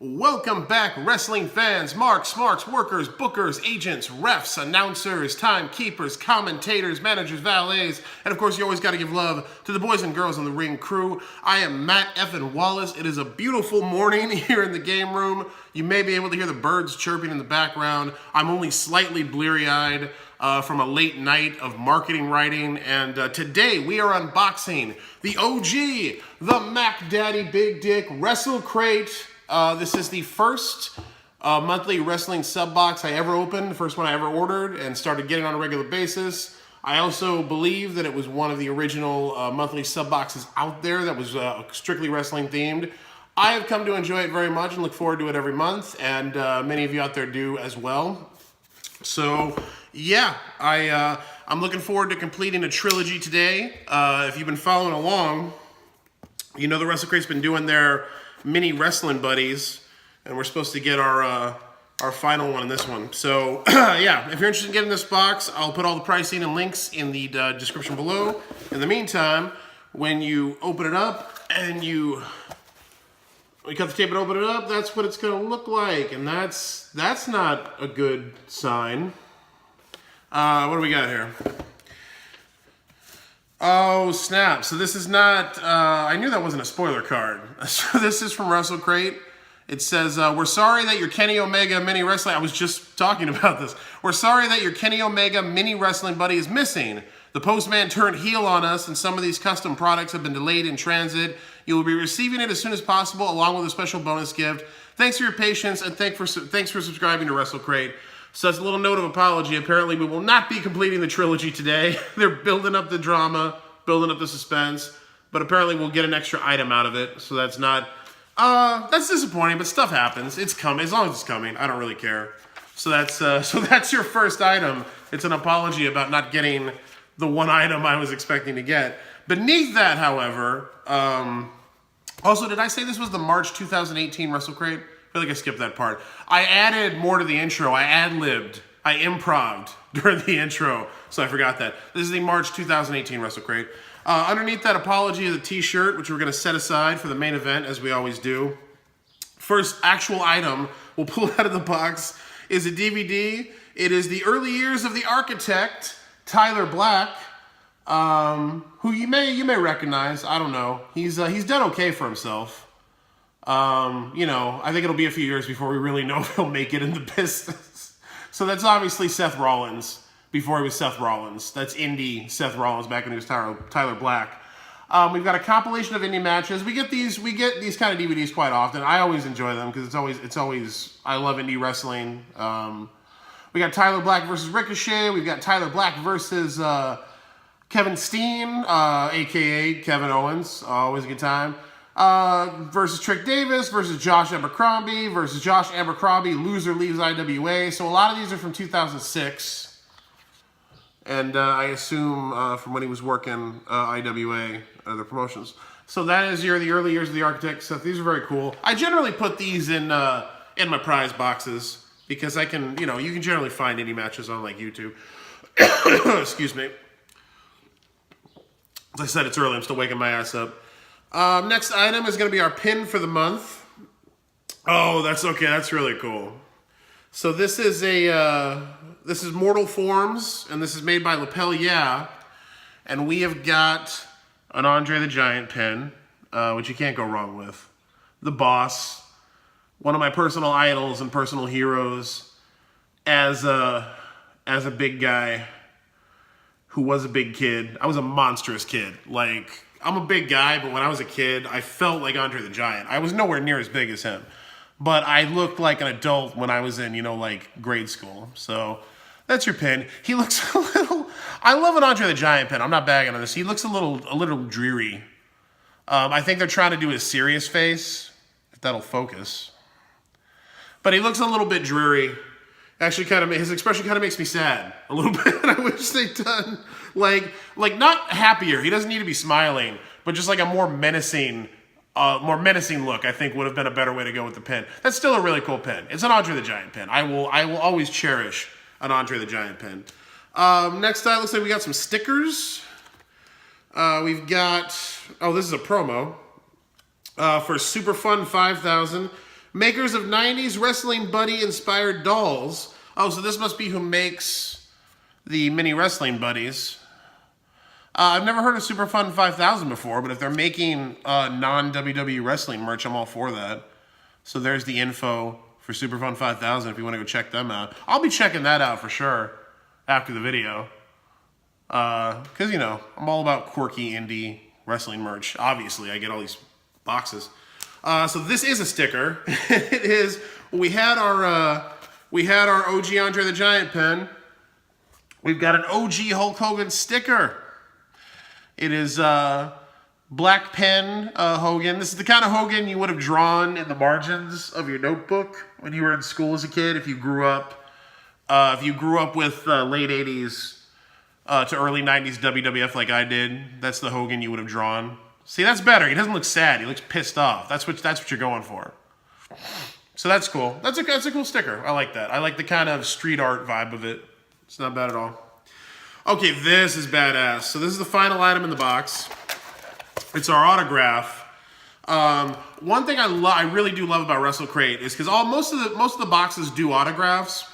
Welcome back, wrestling fans, marks, workers, bookers, agents, refs, announcers, timekeepers, commentators, managers, valets, and of course you always got to give love to the boys and girls on the ring crew. I am Matt effing Wallace. It is a beautiful morning here in the game room. You may be able to hear the birds chirping in the background. I'm only slightly bleary-eyed from a late night of marketing writing, and today we are unboxing the OG, the Mac Daddy Big Dick Wrestle Crate. This is the first monthly wrestling sub box I ever opened, the first one I ever ordered and started getting on a regular basis. I also believe that it was one of the original monthly sub boxes out there that was strictly wrestling themed. I have come to enjoy it very much and look forward to it every month, and many of you out there do as well. So yeah, I'm looking forward to completing a trilogy today. If you've been following along, you know the Wrestle Crate's been doing their mini wrestling buddies, and we're supposed to get our final one in this one. So yeah, if you're interested in getting this box, I'll put all the pricing and links in the description below. In the meantime, when you open it up and you cut the tape and open it up, that's what it's gonna look like, and that's not a good sign. What do we got here? Oh, snap. So this is not, I knew that wasn't a spoiler card. So this is from Wrestle Crate. It says, we're sorry that your Kenny Omega mini wrestling, I was just talking about this. We're sorry that your Kenny Omega mini wrestling buddy is missing. The postman turned heel on us, and some of these custom products have been delayed in transit. You will be receiving it as soon as possible, along with a special bonus gift. Thanks for your patience, and thanks for subscribing to Wrestle Crate. So that's a little note of apology. Apparently we will not be completing the trilogy today. They're building up the drama, building up the suspense, but apparently we'll get an extra item out of it. So that's not, that's disappointing, but stuff happens. It's coming, as long as it's coming, I don't really care. So that's your first item. It's an apology about not getting the one item I was expecting to get. Beneath that, however, also, did I say this was the March 2018 Wrestle Crate? I feel like I skipped that part. I added more to the intro. I ad-libbed. I improv'd during the intro, so I forgot that. This is the March 2018 Wrestle Crate. Underneath that apology is a t-shirt, which we're going to set aside for the main event, as we always do. First actual item we'll pull out of the box is a DVD. It is The Early Years of the Architect, Tyler Black, who you may recognize. I don't know. He's done okay for himself. You know, I think it'll be a few years before we really know if he'll make it in the business. So that's obviously Seth Rollins, before he was Seth Rollins. That's indie Seth Rollins back when he was Tyler Black. We've got a compilation of indie matches. We get these kind of DVDs quite often. I always enjoy them because it's always, I love indie wrestling. We got Tyler Black versus Ricochet. We've got Tyler Black versus, Kevin Steen, aka Kevin Owens. Always a good time. Versus Trick Davis, versus Josh Abercrombie, versus Josh Abercrombie, loser leaves IWA. So a lot of these are from 2006. And I assume from when he was working IWA, other promotions. So that is the early years of the Architect stuff. These are very cool. I generally put these in my prize boxes because I can, you know, you can generally find indie matches on like YouTube. Excuse me. As I said, it's early. I'm still waking my ass up. Next item is going to be our pin for the month. Oh, that's okay. That's really cool. So this is this is Mortal Forms, and this is made by Lapel Yeah. And we have got an Andre the Giant pin, which you can't go wrong with. The Boss, one of my personal idols and personal heroes as a big guy who was a big kid. I was a monstrous kid. Like, I'm a big guy, but when I was a kid, I felt like Andre the Giant. I was nowhere near as big as him. But I looked like an adult when I was in, you know, like grade school. So that's your pin. He looks a little, I love an Andre the Giant pin. I'm not bagging on this. He looks a little dreary. I think they're trying to do his serious face, if that'll focus. But he looks a little bit dreary. Actually, his expression kind of makes me sad a little bit. I wish they'd done like not happier. He doesn't need to be smiling, but just like a more menacing look. I think would have been a better way to go with the pin. That's still a really cool pin. It's an Andre the Giant pin. I will always cherish an Andre the Giant pin. Next time, looks like we got some stickers. We've got, oh, this is a promo for Super Fun 5000. Makers of 90s Wrestling Buddy inspired dolls. Oh, so this must be who makes the mini Wrestling Buddies. I've never heard of Superfun 5000 before, but if they're making non-WWE wrestling merch, I'm all for that. So there's the info for Superfun 5000 if you want to go check them out. I'll be checking that out for sure after the video. Because, you know, I'm all about quirky indie wrestling merch. Obviously, I get all these boxes. So this is a sticker. It is, we had our OG Andre the Giant pen. We've got an OG Hulk Hogan sticker. It is black pen Hogan. This is the kind of Hogan you would have drawn in the margins of your notebook when you were in school as a kid. If you grew up with late 80s to early 90s WWF like I did, that's the Hogan you would have drawn. See, that's better. He doesn't look sad. He looks pissed off. That's what you're going for. So that's cool. That's a cool sticker. I like that. I like the kind of street art vibe of it. It's not bad at all. Okay, this is badass. So this is the final item in the box. It's our autograph. One thing I really do love about Wrestle Crate is because most of the boxes do autographs,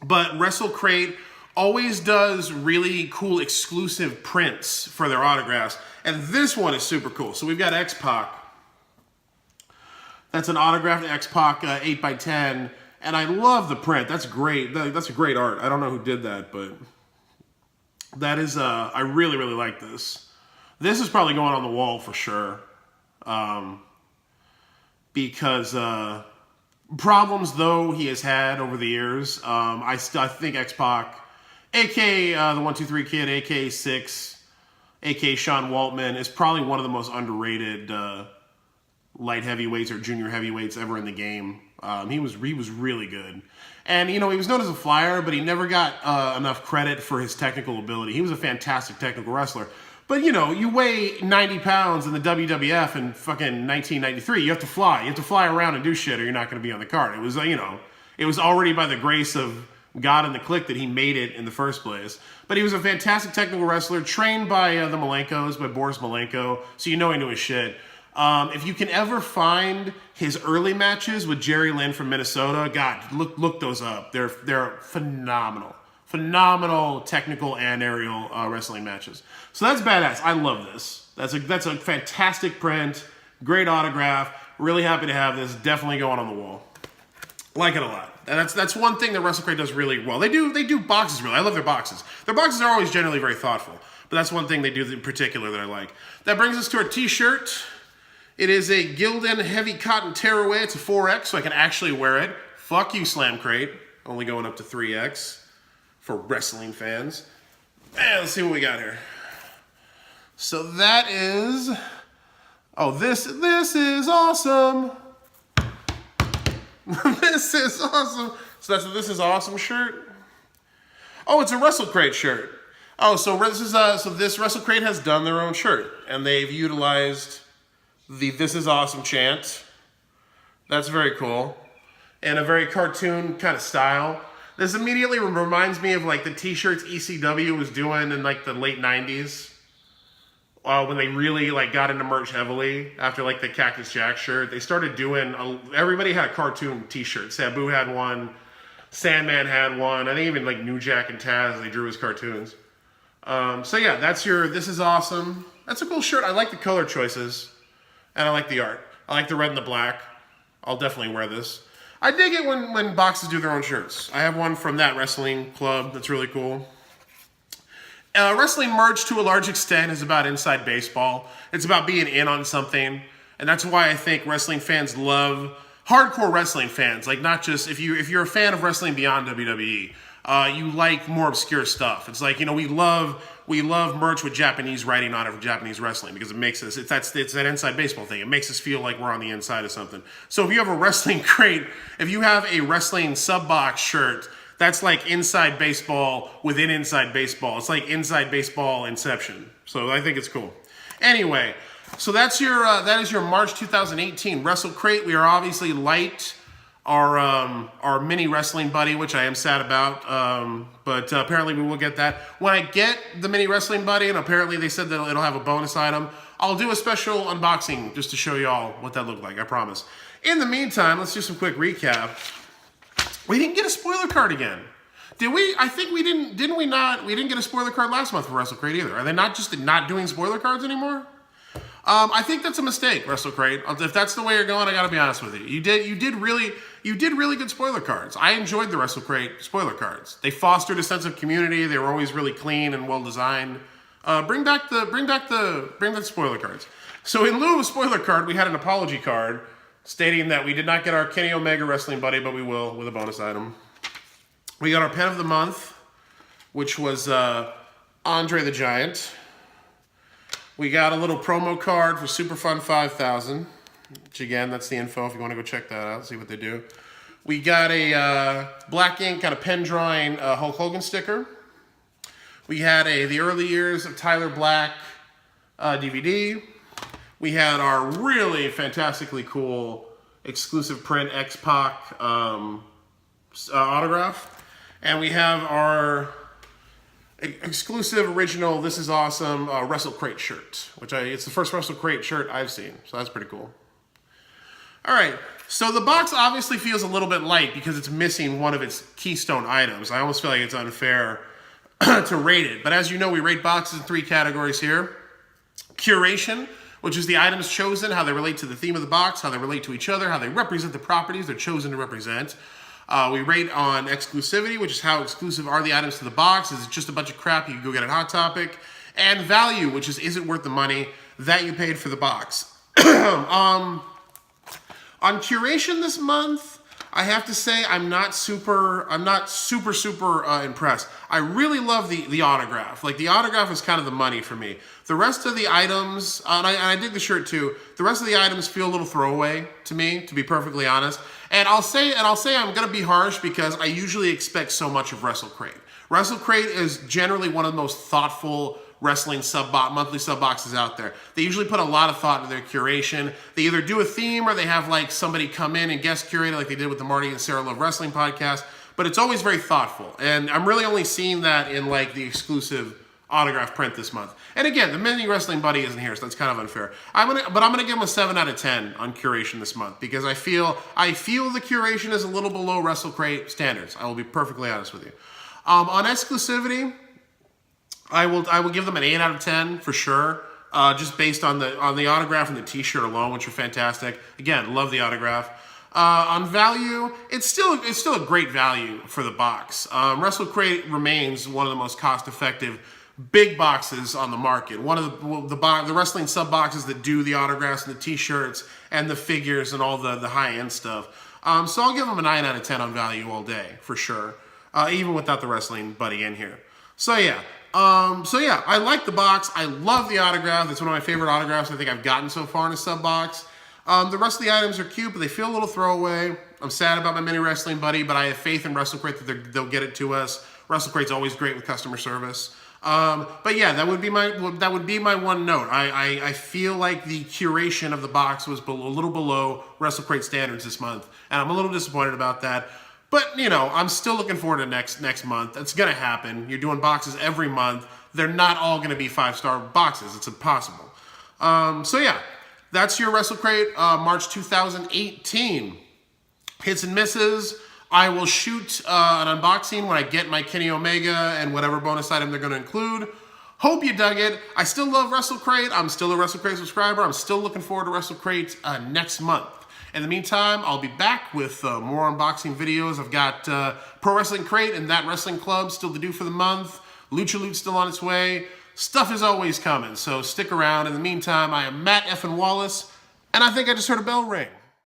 but Wrestle Crate always does really cool exclusive prints for their autographs, and this one is super cool. So we've got X-Pac. That's an autographed X-Pac 8x10, and I love the print. That's great. That's a great art. I don't know who did that, but that is, I really, really like this. This is probably going on the wall for sure. Because problems though he has had over the years, I think X-Pac, a.k.a. the 123 Kid, a.k.a. 6, a.k.a. Sean Waltman, is probably one of the most underrated light heavyweights or junior heavyweights ever in the game. He was really good. And, you know, he was known as a flyer, but he never got enough credit for his technical ability. He was a fantastic technical wrestler. But, you know, you weigh 90 pounds in the WWF in fucking 1993. You have to fly. You have to fly around and do shit or you're not going to be on the card. It was, you know, it was already by the grace of God and the Clique that he made it in the first place. But he was a fantastic technical wrestler, trained by the Malenkos, by Boris Malenko, so you know he knew his shit. If you can ever find his early matches with Jerry Lynn from Minnesota, God, look those up. They're phenomenal. Phenomenal technical and aerial wrestling matches. So that's badass. I love this. That's a fantastic print. Great autograph. Really happy to have this. Definitely going on the wall. Like it a lot. And that's one thing that Wrestle Crate does really well. They do boxes really. I love their boxes. Their boxes are always generally very thoughtful. But that's one thing they do in particular that I like. That brings us to our t-shirt. It is a Gildan Heavy Cotton Tearaway. It's a 4X, so I can actually wear it. Fuck you, Slam Crate. Only going up to 3X for wrestling fans. And let's see what we got here. So that is... Oh, this is awesome. This is awesome. So that's a This Is Awesome shirt. Oh, it's a Wrestle Crate shirt. Oh, so this Wrestle Crate has done their own shirt, and they've utilized the This Is Awesome chant. That's very cool. And a very cartoon kind of style. This immediately reminds me of like the t-shirts ECW was doing in like the late 90s. When they really like got into merch heavily after like the Cactus Jack shirt. They started doing, everybody had a cartoon t-shirt. Sabu had one. Sandman had one. I think even like New Jack and Taz, they drew his cartoons. So yeah, that's your This Is Awesome. That's a cool shirt. I like the color choices. And I like the art. I like the red and the black. I'll definitely wear this. I dig it when boxes do their own shirts. I have one from that wrestling club that's really cool. Wrestling merch, to a large extent, is about inside baseball. It's about being in on something. And that's why I think wrestling fans love hardcore wrestling fans. Like, not just, if you're a fan of wrestling beyond WWE, you like more obscure stuff. It's like, you know, we love merch with Japanese writing on it for Japanese wrestling because it makes us, it's that inside baseball thing. It makes us feel like we're on the inside of something. So if you have a wrestling crate, if you have a wrestling sub box shirt, that's like inside baseball within inside baseball. It's like inside baseball Inception. So I think it's cool. Anyway, so that is your March 2018 Wrestle Crate. We are obviously Lite, our mini wrestling buddy, which I am sad about, but apparently we will get that. When I get the mini wrestling buddy, and apparently they said that it'll have a bonus item, I'll do a special unboxing just to show y'all what that looked like, I promise. In the meantime, let's do some quick recap. We didn't get a spoiler card again. Did we? I think we didn't. Didn't we not? We didn't get a spoiler card last month for Wrestle Crate either. Are they not just not doing spoiler cards anymore? I think that's a mistake, Wrestle Crate. If that's the way you're going, I gotta be honest with you. You did really good spoiler cards. I enjoyed the Wrestle Crate spoiler cards. They fostered a sense of community. They were always really clean and well designed. Bring back the spoiler cards. So in lieu of a spoiler card, we had an apology card stating that we did not get our Kenny Omega Wrestling Buddy, but we will with a bonus item. We got our Pen of the Month, which was Andre the Giant. We got a little promo card for Superfun 5000, which again, that's the info if you want to go check that out, see what they do. We got a black ink kind of pen drawing Hulk Hogan sticker. We had the early years of Tyler Black DVD. We had our really fantastically cool exclusive print X-Pac autograph. And we have our exclusive original This Is Awesome Wrestle Crate shirt, which it's the first Wrestle Crate shirt I've seen, so that's pretty cool. All right, so the box obviously feels a little bit light because it's missing one of its keystone items. I almost feel like it's unfair to rate it, but as you know, we rate boxes in 3 categories here. Curation, which is the items chosen, how they relate to the theme of the box, how they relate to each other, how they represent the properties they're chosen to represent. We rate on exclusivity, which is how exclusive are the items to the box. Is it just a bunch of crap you can go get at Hot Topic? And value, which is it worth the money that you paid for the box? On Curation this month, I have to say I'm not super impressed. I really love the autograph. Like, the autograph is kind of the money for me. The rest of the items, and I dig the shirt too. The rest of the items feel a little throwaway to me, to be perfectly honest. And I'll say I'm gonna be harsh because I usually expect so much of Wrestle Crate. Wrestle Crate is generally one of the most thoughtful wrestling monthly sub boxes out there. They usually put a lot of thought into their curation. They either do a theme or they have like somebody come in and guest curate it like they did with the Marty and Sarah Love Wrestling podcast. But it's always very thoughtful. And I'm really only seeing that in like the exclusive autograph print this month. And again, the Mini Wrestling Buddy isn't here, so that's kind of unfair. I'm gonna give him a 7 out of 10 on Curation this month because I feel the Curation is a little below Wrestle Crate standards. I will be perfectly honest with you. On exclusivity, I will give them an 8 out of 10 for sure, just based on the autograph and the T-shirt alone, which are fantastic. Again, love the autograph. On value, it's still a great value for the box. Wrestle Crate remains one of the most cost-effective big boxes on the market. One of the wrestling sub boxes that do the autographs and the T-shirts and the figures and all the high-end stuff. So I'll give them a 9 out of 10 on value all day for sure, even without the Wrestling Buddy in here. So yeah, I like the box. I love the autograph. It's one of my favorite autographs I think I've gotten so far in a sub box. The rest of the items are cute, but they feel a little throwaway. I'm sad about my Mini Wrestling Buddy, but I have faith in Wrestle Crate that they'll get it to us. Wrestle Crate's always great with customer service. But yeah, that would be my one note. I feel like the curation of the box was a little below Wrestle Crate standards this month, and I'm a little disappointed about that. But you know, I'm still looking forward to next month. It's gonna happen. You're doing boxes every month. They're not all gonna be 5-star boxes. It's impossible. So yeah, that's your Wrestle Crate March 2018 hits and misses. I will shoot an unboxing when I get my Kenny Omega and whatever bonus item they're going to include. Hope you dug it. I still love Wrestle Crate. I'm still a Wrestle Crate subscriber. I'm still looking forward to Wrestle Crate next month. In the meantime, I'll be back with more unboxing videos. I've got Pro Wrestling Crate and That Wrestling Club still to do for the month. Lucha Loot still on its way. Stuff is always coming, so stick around. In the meantime, I am Matt F. and Wallace, and I think I just heard a bell ring.